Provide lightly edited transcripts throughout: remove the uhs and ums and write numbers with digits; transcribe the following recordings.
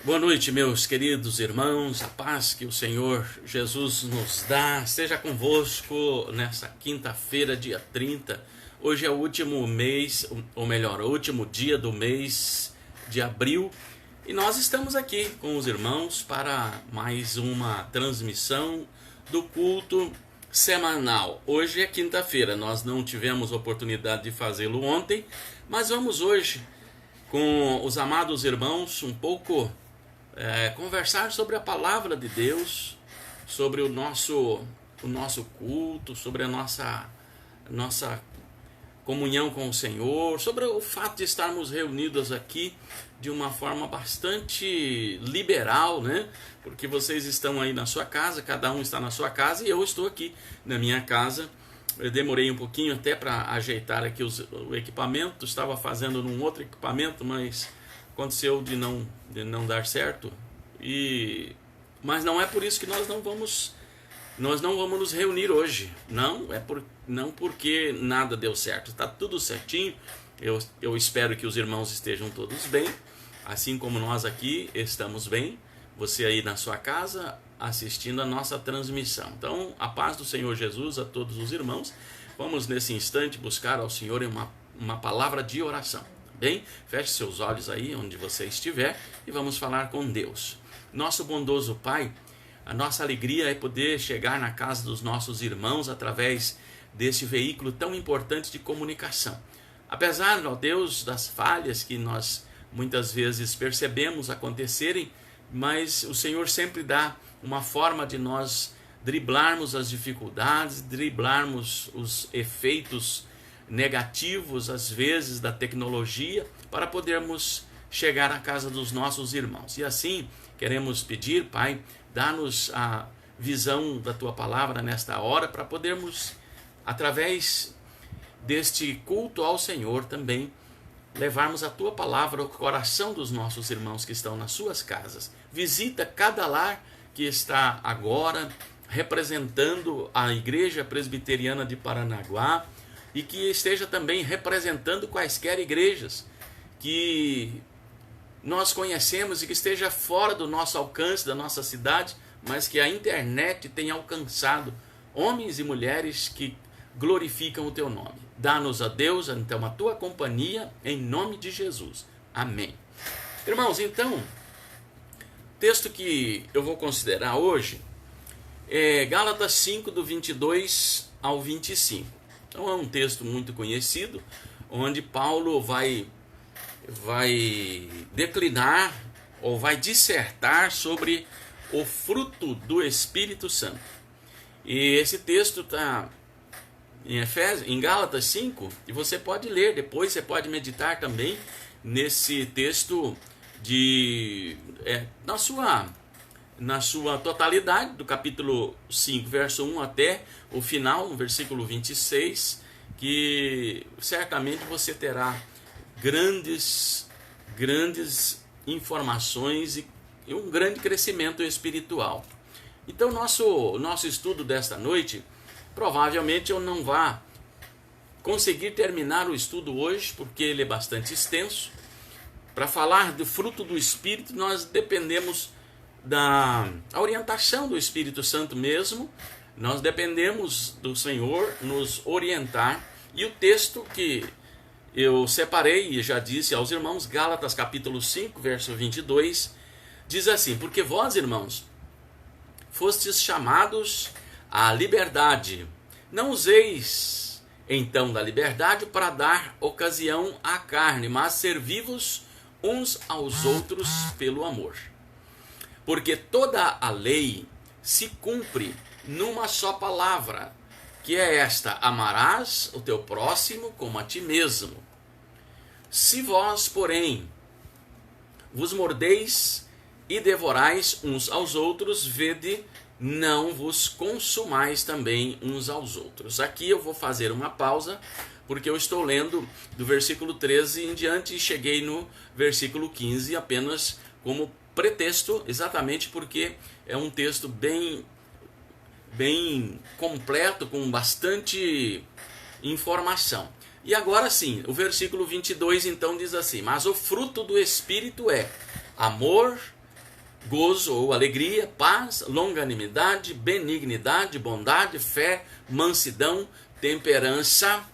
Boa noite, meus queridos irmãos, a paz que o Senhor Jesus nos dá, esteja convosco nessa quinta-feira, dia 30. Hoje é o último mês, ou melhor, o último dia do mês de abril, e nós estamos aqui com os irmãos para mais uma transmissão do culto semanal. Hoje é quinta-feira, nós não tivemos oportunidade de fazê-lo ontem, mas vamos hoje com os amados irmãos um pouco conversar sobre a palavra de Deus, sobre o nosso culto, sobre a nossa comunhão com o Senhor, sobre o fato de estarmos reunidos aqui de uma forma bastante liberal, né? Porque vocês estão aí na sua casa, cada um está na sua casa e eu estou aqui na minha casa. Eu demorei um pouquinho até para ajeitar aqui o equipamento, estava fazendo num outro equipamento, mas aconteceu de não dar certo, mas não é por isso que nós não vamos nos reunir hoje. Não porque nada deu certo, está tudo certinho. Eu espero que os irmãos estejam todos bem, assim como nós aqui estamos bem, você aí na sua casa assistindo a nossa transmissão. Então, a paz do Senhor Jesus a todos os irmãos. Vamos nesse instante buscar ao Senhor uma palavra de oração. Bem, feche seus olhos aí onde você estiver e vamos falar com Deus. Nosso bondoso Pai, a nossa alegria é poder chegar na casa dos nossos irmãos através desse veículo tão importante de comunicação. Apesar, ó Deus, das falhas que nós muitas vezes percebemos acontecerem, mas o Senhor sempre dá uma forma de nós driblarmos as dificuldades, driblarmos os efeitos negativos, às vezes, da tecnologia, para podermos chegar à casa dos nossos irmãos. E assim, queremos pedir, Pai, dá-nos a visão da Tua palavra nesta hora, para podermos, através deste culto ao Senhor também, levarmos a Tua palavra ao coração dos nossos irmãos que estão nas suas casas. Visita cada lar que está agora representando a Igreja Presbiteriana de Paranaguá, e que esteja também representando quaisquer igrejas que nós conhecemos e que esteja fora do nosso alcance, da nossa cidade, mas que a internet tenha alcançado homens e mulheres que glorificam o Teu nome. Dá-nos, a Deus, então, a Tua companhia, em nome de Jesus. Amém. Irmãos, então, o texto que eu vou considerar hoje é Gálatas 5, do 22 ao 25. Então é um texto muito conhecido, onde Paulo vai declinar ou vai dissertar sobre o fruto do Espírito Santo. E esse texto está em Gálatas 5, e você pode ler depois, você pode meditar também nesse texto na sua totalidade, do capítulo 5, verso 1 até o final, no versículo 26, que certamente você terá grandes informações e um grande crescimento espiritual. Então, nosso estudo desta noite, provavelmente eu não vá conseguir terminar o estudo hoje, porque ele é bastante extenso. Para falar do fruto do Espírito, nós dependemos da orientação do Espírito Santo mesmo, nós dependemos do Senhor nos orientar. E o texto que eu separei e já disse aos irmãos, Gálatas capítulo 5, verso 22, diz assim: porque vós, irmãos, fostes chamados à liberdade, não useis então da liberdade para dar ocasião à carne, mas servi-vos uns aos outros pelo amor. Porque toda a lei se cumpre numa só palavra, que é esta: amarás o teu próximo como a ti mesmo. Se vós, porém, vos mordeis e devorais uns aos outros, vede, não vos consumais também uns aos outros. Aqui eu vou fazer uma pausa, porque eu estou lendo do versículo 13 em diante e cheguei no versículo 15 apenas como pretexto, exatamente porque é um texto bem completo, com bastante informação. E agora sim, o versículo 22 então diz assim: mas o fruto do Espírito é amor, gozo ou alegria, paz, longanimidade, benignidade, bondade, fé, mansidão, temperança.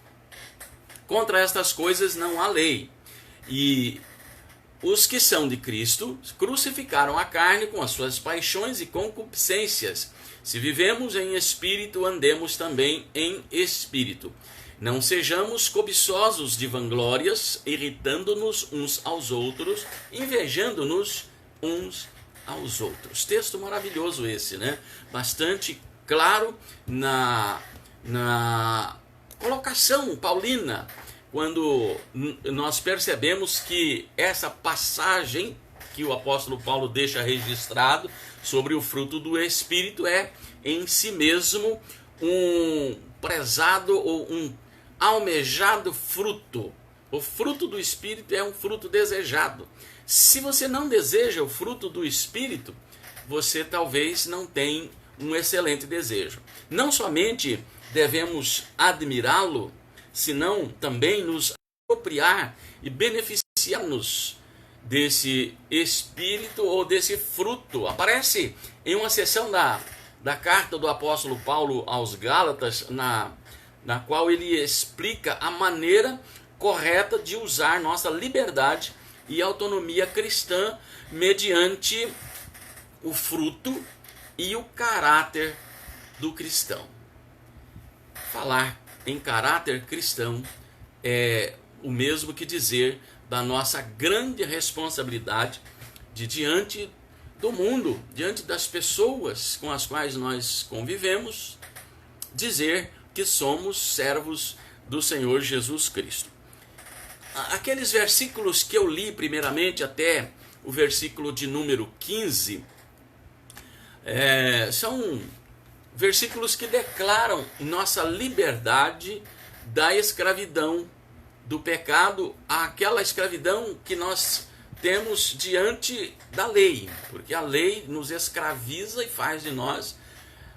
Contra estas coisas não há lei. E os que são de Cristo crucificaram a carne com as suas paixões e concupiscências. Se vivemos em espírito, andemos também em espírito. Não sejamos cobiçosos de vanglórias, irritando-nos uns aos outros, invejando-nos uns aos outros. Texto maravilhoso esse, né? Bastante claro na colocação paulina, quando nós percebemos que essa passagem que o apóstolo Paulo deixa registrado sobre o fruto do Espírito é em si mesmo um prezado ou um almejado fruto. O fruto do Espírito é um fruto desejado. Se você não deseja o fruto do Espírito, você talvez não tenha um excelente desejo. Não somente devemos admirá-lo, senão também nos apropriar e beneficiar-nos desse Espírito ou desse fruto. Aparece em uma seção da carta do apóstolo Paulo aos Gálatas, na qual ele explica a maneira correta de usar nossa liberdade e autonomia cristã mediante o fruto e o caráter do cristão. Falar em caráter cristão é o mesmo que dizer da nossa grande responsabilidade de diante do mundo, diante das pessoas com as quais nós convivemos, dizer que somos servos do Senhor Jesus Cristo. Aqueles versículos que eu li primeiramente até o versículo de número 15, são versículos que declaram nossa liberdade da escravidão do pecado, àquela escravidão que nós temos diante da lei, porque a lei nos escraviza e faz de nós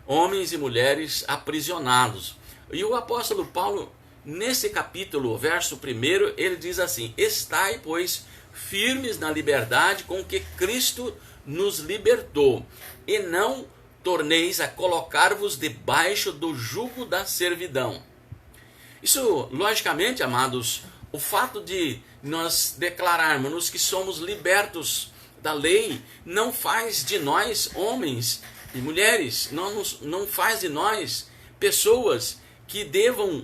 homens e mulheres aprisionados. E o apóstolo Paulo, nesse capítulo, verso 1, ele diz assim: estai, pois, firmes na liberdade com que Cristo nos libertou, e não torneis a colocar-vos debaixo do jugo da servidão. Isso, logicamente, amados, o fato de nós declararmos que somos libertos da lei não faz de nós homens e mulheres, não faz de nós pessoas que devam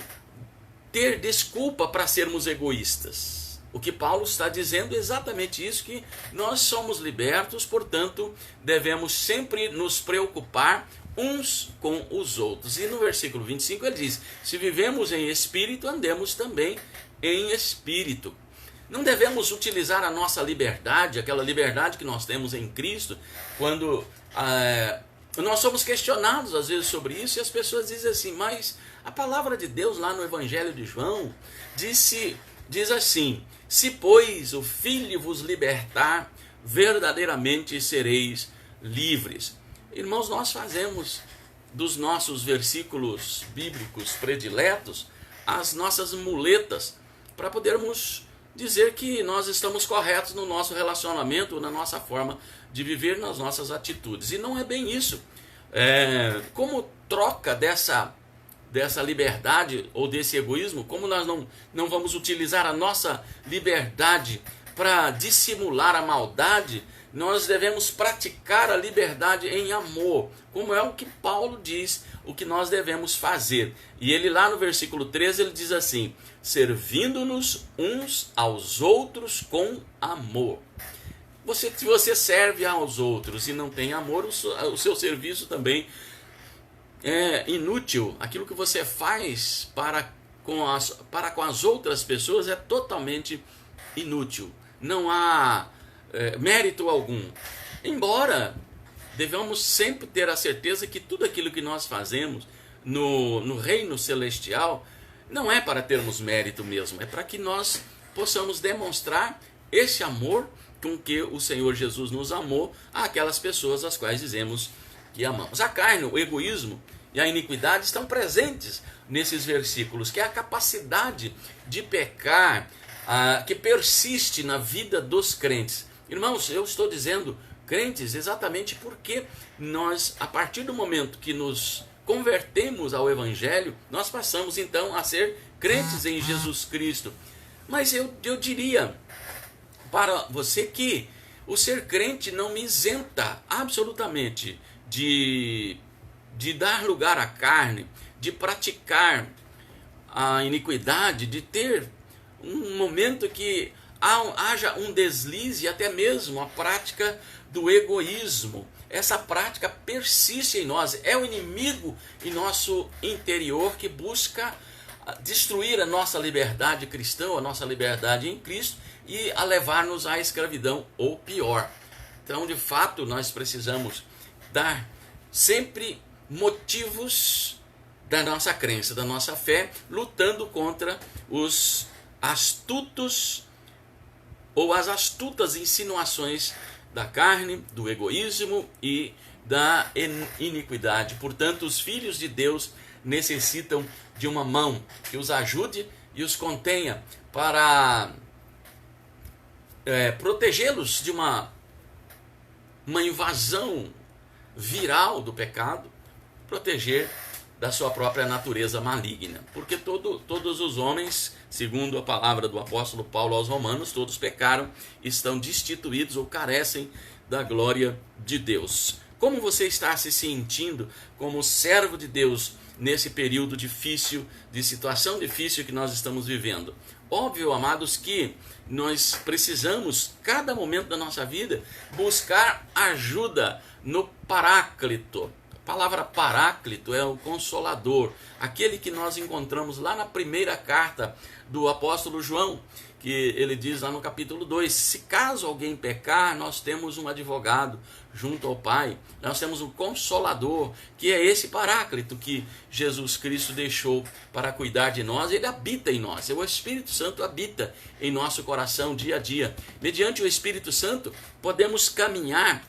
ter desculpa para sermos egoístas. O que Paulo está dizendo é exatamente isso, que nós somos libertos, portanto, devemos sempre nos preocupar uns com os outros. E no versículo 25 ele diz: se vivemos em espírito, andemos também em espírito. Não devemos utilizar a nossa liberdade, aquela liberdade que nós temos em Cristo, quando nós somos questionados às vezes sobre isso, e as pessoas dizem assim: mas a palavra de Deus lá no Evangelho de João diz assim: se pois o Filho vos libertar, verdadeiramente sereis livres. Irmãos, nós fazemos dos nossos versículos bíblicos prediletos as nossas muletas para podermos dizer que nós estamos corretos no nosso relacionamento, na nossa forma de viver, nas nossas atitudes. E não é bem isso. Como troca dessa liberdade ou desse egoísmo, como nós não vamos utilizar a nossa liberdade para dissimular a maldade, nós devemos praticar a liberdade em amor, como é o que Paulo diz, o que nós devemos fazer. E ele lá no versículo 13, ele diz assim: servindo-nos uns aos outros com amor. Se você serve aos outros e não tem amor, o seu serviço também é inútil. Aquilo que você faz para com as outras pessoas é totalmente inútil. Não há mérito algum. Embora devemos sempre ter a certeza que tudo aquilo que nós fazemos no reino celestial não é para termos mérito mesmo, é para que nós possamos demonstrar esse amor com que o Senhor Jesus nos amou àquelas pessoas às quais dizemos que amamos. A carne, o egoísmo e a iniquidade estão presentes nesses versículos, que é a capacidade de pecar que persiste na vida dos crentes. Irmãos, eu estou dizendo crentes exatamente porque nós, a partir do momento que nos convertemos ao Evangelho, nós passamos então a ser crentes em Jesus Cristo. Mas eu diria para você que o ser crente não me isenta absolutamente de dar lugar à carne, de praticar a iniquidade, de ter um momento que haja um deslize, até mesmo a prática do egoísmo. Essa prática persiste em nós, é o inimigo em nosso interior que busca destruir a nossa liberdade cristã, a nossa liberdade em Cristo, e a levar-nos à escravidão ou pior. Então, de fato, nós precisamos dar sempre motivos da nossa crença, da nossa fé, lutando contra os astutos ou as astutas insinuações da carne, do egoísmo e da iniquidade. Portanto, os filhos de Deus necessitam de uma mão que os ajude e os contenha para protegê-los de uma invasão viral do pecado, proteger da sua própria natureza maligna. Porque todos os homens, segundo a palavra do apóstolo Paulo aos Romanos, todos pecaram, estão destituídos ou carecem da glória de Deus. Como você está se sentindo como servo de Deus nesse período difícil, de situação difícil que nós estamos vivendo? Óbvio, amados, que nós precisamos, cada momento da nossa vida, buscar ajuda no Paráclito. A palavra Paráclito é o Consolador, aquele que nós encontramos lá na primeira carta do apóstolo João, que ele diz lá no capítulo 2, se caso alguém pecar, nós temos um advogado junto ao Pai, nós temos um Consolador, que é esse Paráclito que Jesus Cristo deixou para cuidar de nós. Ele habita em nós, o Espírito Santo habita em nosso coração dia a dia. Mediante o Espírito Santo, podemos caminhar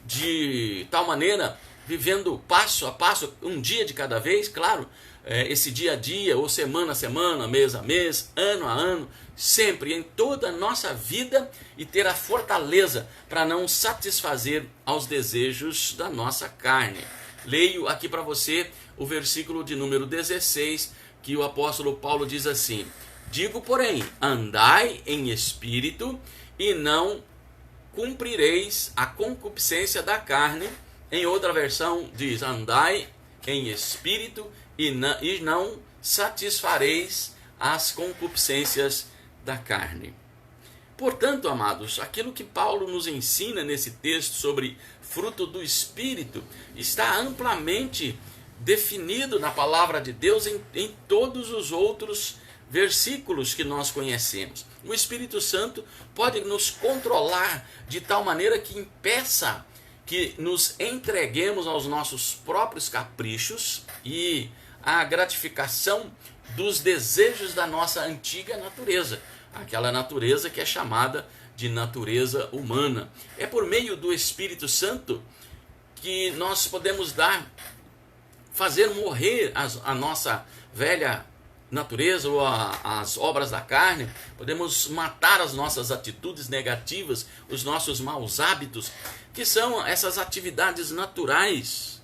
de tal maneira, vivendo passo a passo, um dia de cada vez, claro, esse dia a dia, ou semana a semana, mês a mês, ano a ano, sempre em toda a nossa vida, e ter a fortaleza para não satisfazer aos desejos da nossa carne. Leio aqui para você o versículo de número 16, que o apóstolo Paulo diz assim: digo, porém, andai em espírito e não cumprireis a concupiscência da carne. Em outra versão diz, andai em espírito e não satisfareis as concupiscências da carne. Portanto, amados, aquilo que Paulo nos ensina nesse texto sobre fruto do Espírito está amplamente definido na palavra de Deus em todos os outros versículos que nós conhecemos. O Espírito Santo pode nos controlar de tal maneira que impeça que nos entreguemos aos nossos próprios caprichos e à gratificação dos desejos da nossa antiga natureza, aquela natureza que é chamada de natureza humana. É por meio do Espírito Santo que nós podemos fazer morrer a nossa velha natureza ou as obras da carne, podemos matar as nossas atitudes negativas, os nossos maus hábitos, que são essas atividades naturais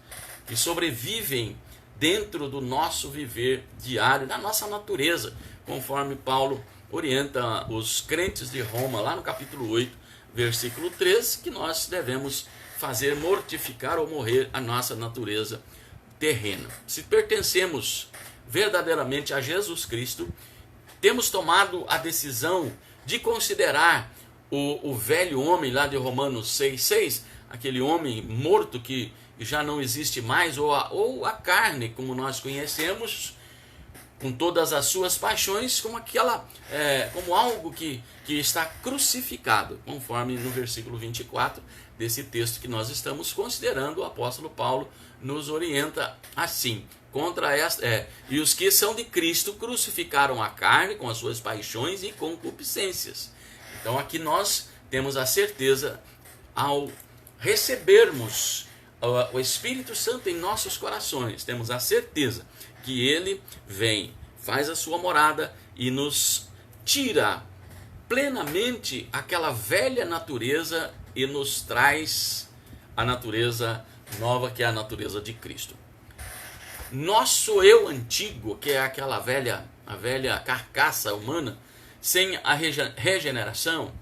que sobrevivem dentro do nosso viver diário, da nossa natureza, conforme Paulo orienta os crentes de Roma, lá no capítulo 8, versículo 13, que nós devemos fazer mortificar ou morrer a nossa natureza terrena. Se pertencemos verdadeiramente a Jesus Cristo, temos tomado a decisão de considerar o velho homem lá de Romanos 6,6, aquele homem morto que já não existe mais, ou a carne, como nós conhecemos, com todas as suas paixões, como algo que está crucificado, conforme no versículo 24 desse texto que nós estamos considerando. O apóstolo Paulo nos orienta assim: e os que são de Cristo crucificaram a carne com as suas paixões e concupiscências. Então aqui nós temos a certeza, ao recebermos o Espírito Santo em nossos corações, temos a certeza que ele vem, faz a sua morada e nos tira plenamente aquela velha natureza e nos traz a natureza nova, que é a natureza de Cristo. Nosso eu antigo, que é aquela a velha carcaça humana, sem a regeneração,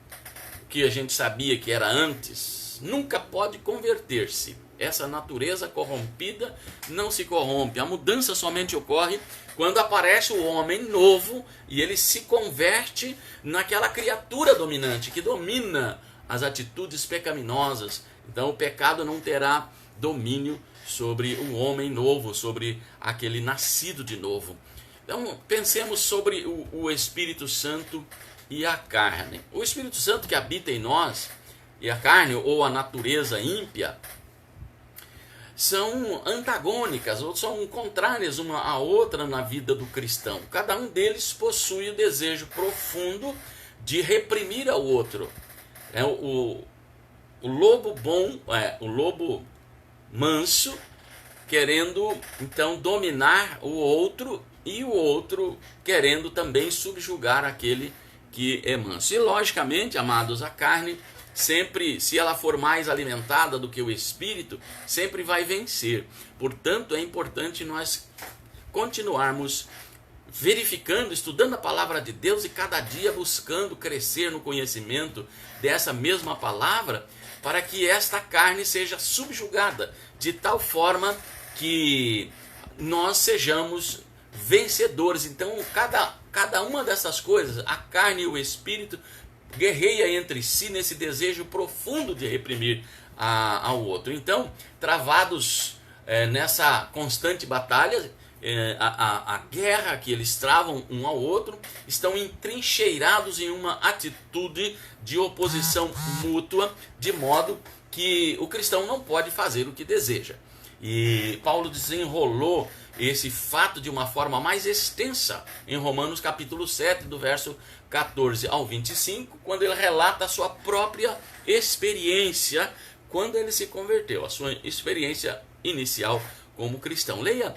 que a gente sabia que era antes, nunca pode converter-se. Essa natureza corrompida não se corrompe. A mudança somente ocorre quando aparece o homem novo e ele se converte naquela criatura dominante que domina as atitudes pecaminosas. Então o pecado não terá domínio sobre o homem novo, sobre aquele nascido de novo. Então pensemos sobre o Espírito Santo e a carne. O Espírito Santo que habita em nós e a carne, ou a natureza ímpia, são antagônicas, ou são contrárias uma à outra na vida do cristão. Cada um deles possui o desejo profundo de reprimir ao outro. O lobo bom, o lobo manso, querendo então dominar o outro, e o outro querendo também subjugar aquele que é manso. E logicamente, amados, a carne sempre, se ela for mais alimentada do que o Espírito, sempre vai vencer. Portanto, é importante nós continuarmos verificando, estudando a palavra de Deus e cada dia buscando crescer no conhecimento dessa mesma palavra, para que esta carne seja subjugada de tal forma que nós sejamos vencedores. Então, cada uma dessas coisas, a carne e o Espírito, guerreia entre si nesse desejo profundo de reprimir ao outro. Então, travados nessa constante batalha, a guerra que eles travam um ao outro, estão entrincheirados em uma atitude de oposição mútua, de modo que o cristão não pode fazer o que deseja. E Paulo desenrolou esse fato de uma forma mais extensa em Romanos capítulo 7, do verso 14 ao 25, quando ele relata a sua própria experiência quando ele se converteu, a sua experiência inicial como cristão. Leia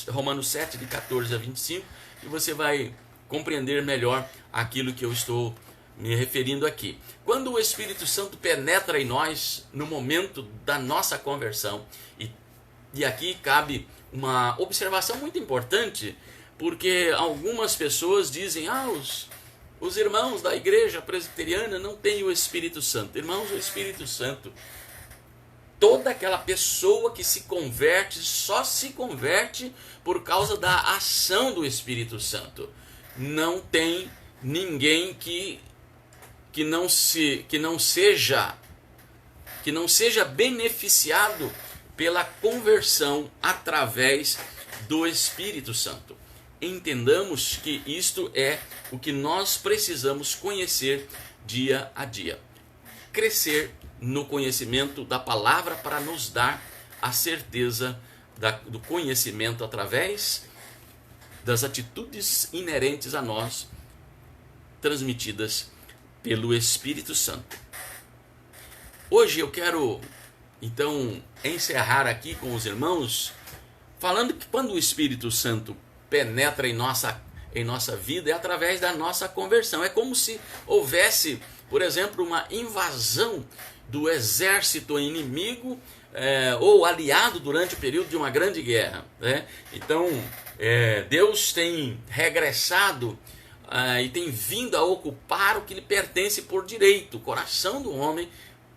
Romanos 7, de 14 a 25, e você vai compreender melhor aquilo que eu estou me referindo aqui. Quando o Espírito Santo penetra em nós no momento da nossa conversão, e aqui cabe uma observação muito importante, porque algumas pessoas dizem: os irmãos da igreja presbiteriana não têm o Espírito Santo. Irmãos, o Espírito Santo, toda aquela pessoa que se converte, só se converte por causa da ação do Espírito Santo. Não tem ninguém que não seja beneficiado pela conversão através do Espírito Santo. Entendamos que isto é o que nós precisamos conhecer dia a dia. Crescer no conhecimento da palavra para nos dar a certeza do conhecimento através das atitudes inerentes a nós, transmitidas pelo Espírito Santo. Hoje eu quero então encerrar aqui com os irmãos, falando que quando o Espírito Santo penetra em nossa vida, é através da nossa conversão. É como se houvesse, por exemplo, uma invasão do exército inimigo ou aliado durante o período de uma grande guerra, né? Então, Deus tem regressado e tem vindo a ocupar o que lhe pertence por direito. O coração do homem,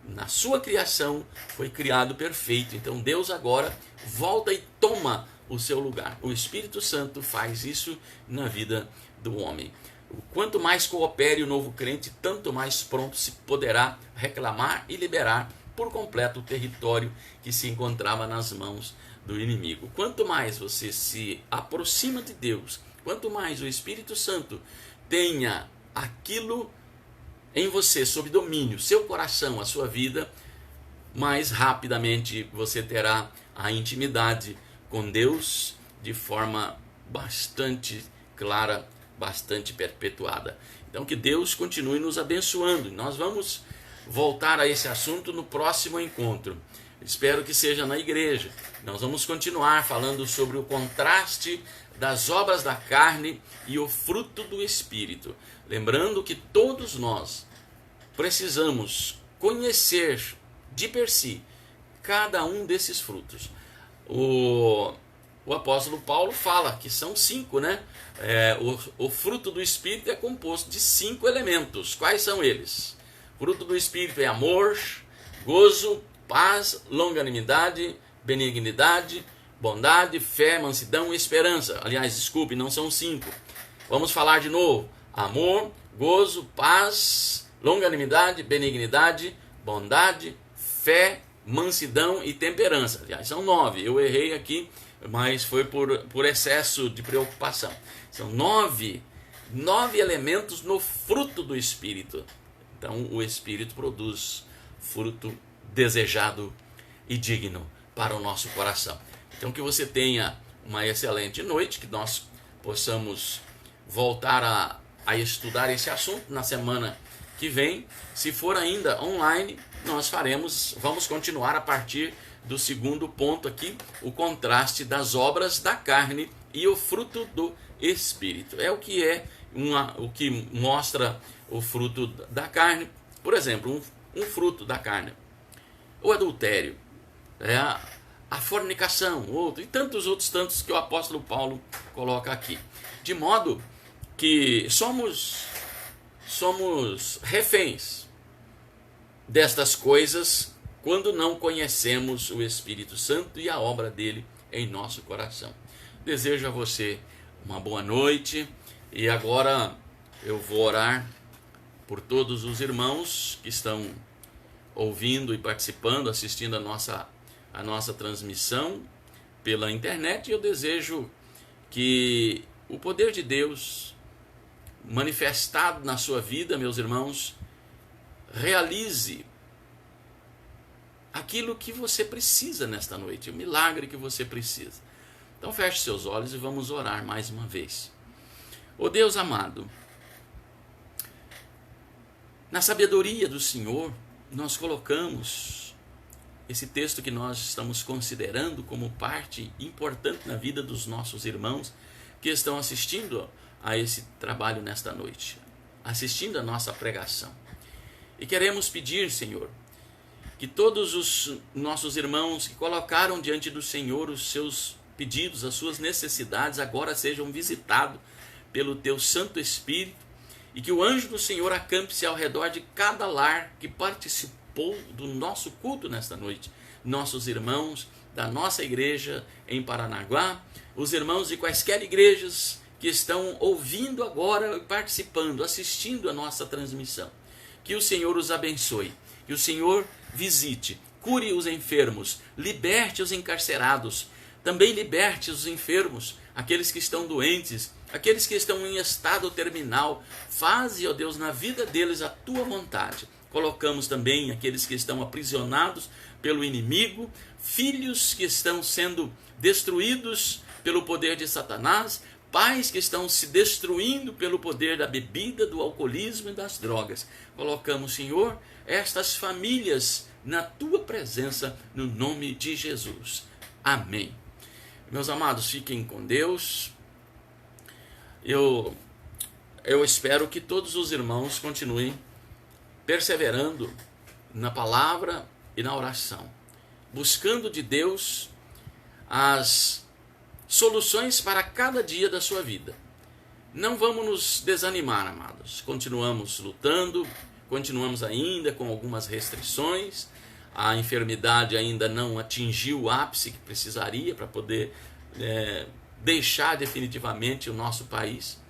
na sua criação, foi criado perfeito. Então Deus agora volta e toma o seu lugar. O Espírito Santo faz isso na vida do homem. Quanto mais coopere o novo crente, tanto mais pronto se poderá reclamar e liberar por completo o território que se encontrava nas mãos do inimigo. Quanto mais você se aproxima de Deus, quanto mais o Espírito Santo tenha aquilo em você, sob domínio, seu coração, a sua vida, mais rapidamente você terá a intimidade com Deus de forma bastante clara, bastante perpetuada. Então que Deus continue nos abençoando. Nós vamos voltar a esse assunto no próximo encontro. Espero que seja na igreja. Nós vamos continuar falando sobre o contraste das obras da carne e o fruto do Espírito. Lembrando que todos nós precisamos conhecer de per si cada um desses frutos. O apóstolo Paulo fala que são 5, né? O fruto do Espírito é composto de 5 elementos. Quais são eles? O fruto do Espírito é amor, gozo, paz, longanimidade, benignidade, bondade, fé, mansidão e esperança. Aliás, desculpe, não são 5. Vamos falar de novo. Amor, gozo, paz, longanimidade, benignidade, bondade, fé, mansidão e temperança. Aliás, são 9. Eu errei aqui, mas foi por excesso de preocupação. São 9 elementos no fruto do Espírito. Então, o Espírito produz fruto desejado e digno para o nosso coração. Então, que você tenha uma excelente noite, que nós possamos voltar a estudar esse assunto na semana que vem. Se for ainda online, nós vamos continuar a partir do segundo ponto aqui, o contraste das obras da carne e o fruto do Espírito. É o que mostra o fruto da carne. Por exemplo, um fruto da carne, o adultério, a fornicação, outro, e tantos que o apóstolo Paulo coloca aqui. De modo que somos reféns destas coisas quando não conhecemos o Espírito Santo e a obra dele em nosso coração. Desejo a você uma boa noite e agora eu vou orar por todos os irmãos que estão ouvindo e participando, assistindo a nossa transmissão pela internet. E eu desejo que o poder de Deus manifestado na sua vida, meus irmãos, realize aquilo que você precisa nesta noite, o milagre que você precisa. Então feche seus olhos e vamos orar mais uma vez. Ó Deus amado, na sabedoria do Senhor, nós colocamos esse texto que nós estamos considerando como parte importante na vida dos nossos irmãos que estão assistindo a esse trabalho nesta noite, assistindo a nossa pregação. E queremos pedir, Senhor, que todos os nossos irmãos que colocaram diante do Senhor os seus pedidos, as suas necessidades, agora sejam visitados pelo Teu Santo Espírito e que o anjo do Senhor acampe-se ao redor de cada lar que participou do nosso culto nesta noite. Nossos irmãos da nossa igreja em Paranaguá, os irmãos de quaisquer igrejas que estão ouvindo agora, participando, assistindo a nossa transmissão. Que o Senhor os abençoe, que o Senhor visite, cure os enfermos, liberte os encarcerados, também liberte os enfermos, aqueles que estão doentes, aqueles que estão em estado terminal. Faze, ó Deus, na vida deles a Tua vontade. Colocamos também aqueles que estão aprisionados pelo inimigo, filhos que estão sendo destruídos pelo poder de Satanás, pais que estão se destruindo pelo poder da bebida, do alcoolismo e das drogas. Colocamos, Senhor, estas famílias na Tua presença, no nome de Jesus. Amém. Meus amados, fiquem com Deus. Eu espero que todos os irmãos continuem perseverando na palavra e na oração, buscando de Deus as soluções para cada dia da sua vida. Não vamos nos desanimar, amados. Continuamos lutando, continuamos ainda com algumas restrições. A enfermidade ainda não atingiu o ápice que precisaria para poder deixar definitivamente o nosso país.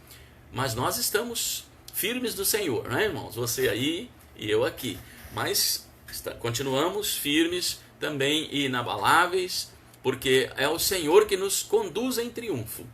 Mas nós estamos firmes do Senhor, né, irmãos? Você aí e eu aqui. Mas continuamos firmes também e inabaláveis, porque é o Senhor que nos conduz em triunfo.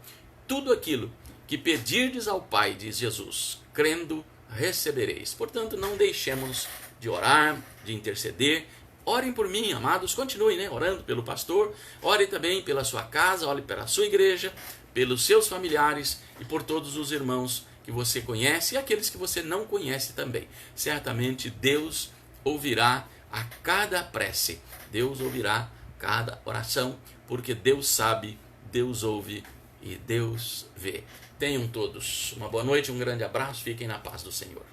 Tudo aquilo que pedirdes ao Pai, diz Jesus, crendo, recebereis. Portanto, não deixemos de orar, de interceder. Orem por mim, amados, continuem, orando pelo pastor, ore também pela sua casa, ore pela sua igreja, pelos seus familiares e por todos os irmãos que você conhece e aqueles que você não conhece também. Certamente Deus ouvirá a cada prece, Deus ouvirá cada oração, porque Deus sabe, Deus ouve e Deus vê. Tenham todos uma boa noite, um grande abraço, fiquem na paz do Senhor.